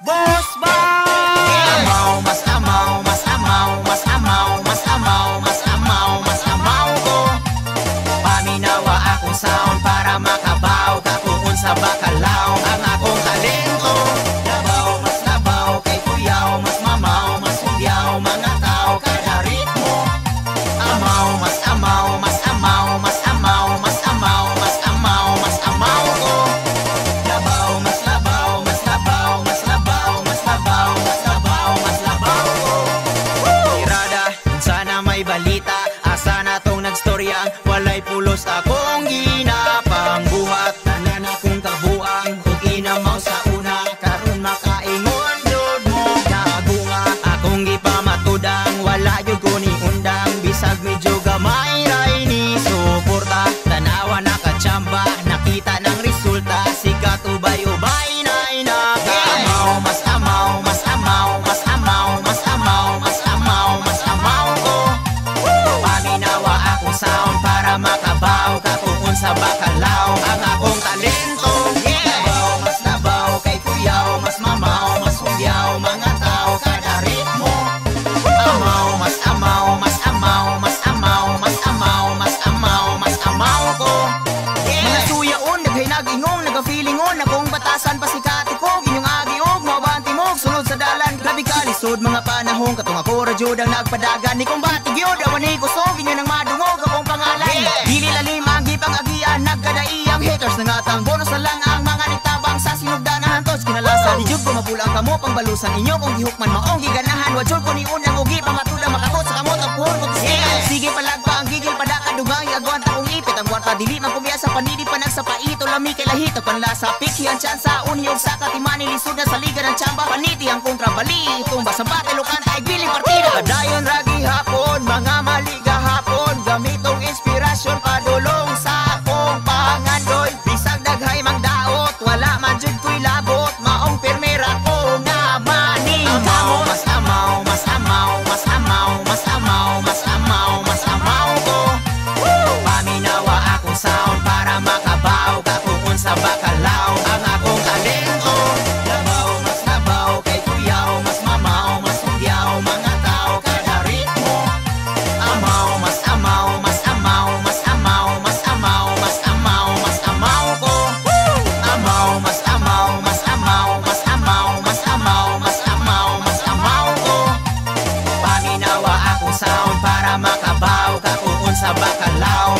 Boss ba? Amaw, mas amaw, mas amaw, mas amaw, mas amaw, mas amaw, mas amaw ko. Paminawa akong sound para makabaw ka kung sa bakalaw ang akong talento. Labaw, mas labaw kay kuyaw, mas mamaw, mas hugyaw, mga tao kada ritmo. Amaw, mas amaw, mas amaw, mas amaw, mas amaw, mas amaw, mas amaw ko. Labaw, mas labaw, mas labaw, mas labaw, mas labaw, mas labaw, mas labaw ko. Tirada, kung sana may balita, asa na tong nagstoryang walay pulos akong ginapang buhat. Tanan akong kabuang, kung inamaw sa una, karon makaingon jud mo nagunga. Akong gipamatudang, wala yun ko ni undang, bisag medyo gamay ray ni suporta. Tanawa nakachamba, nakita ng resulta, sikat ubay-ubay na inaka. Amaw, mas amaw, mas amaw, mas amaw, mas amaw, mas amaw, mas amaw ko. Paminawa akong sound para makabaw ka kung sa bakalaw ang akong talento. Labaw, mas labaw kay kuyaw, mas mamaw, mas hugyaw, mga tao kada ritmo. Amaw, mas amaw, mas amaw, mas amaw, mas amaw, mas amaw, mas amaw ko. Mga suyaon, naghainag-ingong, nagka-feelingon, akong batasan pasikati ko, ginyong agiog, mabanti mo, sunod sa dalan, grabe ka lisod, mga panahon, katong ako radyod ang nagpadagan, ni kong batigyod, awan ni kusog, ginyong nang madungog, akong pangalan. Dili lalim ang gipang-agian, nagkadaiyang haters, nangatang bonus na lang ang mga nagtabang sa sinugdanahan, tos kinalasan, di jud ko mapulang kamo, pangbalusan inyo, kung gihukman maong giganahan, wajod ko ni unang ugi, pangatudang makakot sa kamot, ang puhon ko tisigan. Sige palagpa ang gigil, padakadugang, igagwan ta kong ipit, ang warta, dili man kumiyasa, panidi pa nagsapaito, lami kay lahito, panlasa, pikhi ang tsansa, uniyog sa katimani, lisod na sa liga ng tsamba, paniti ang kontrabali, tumba sa batilukan, ay biling partida. Kadayon ragi hapon, mga maliga hapon, gamitong inspirasyon, padulong sa akong pangandoy, bisag daghay mang daot, wala man jud ko'y labot, maong pirmera ko nga maning kamot. Mas amaw, mas amaw, mas amaw, mas amaw, mas amaw, mas amaw ko. Paminawa akong sound para makabaw ka kung sa bakalaw ang akong talento. Labaw, mas labaw kay kuyaw, mas mamaw, mas hugyaw, mga tao kada ritmo. Amaw, mas amaw, mas amaw, mas amaw, mas amaw, mas amaw, mas amaw ko. Amaw, mas amaw, mas amaw, mas amaw, mas amaw, mas amaw, mas amaw ko. Paminawa akong sound para makabaw ka kung sa bakalaw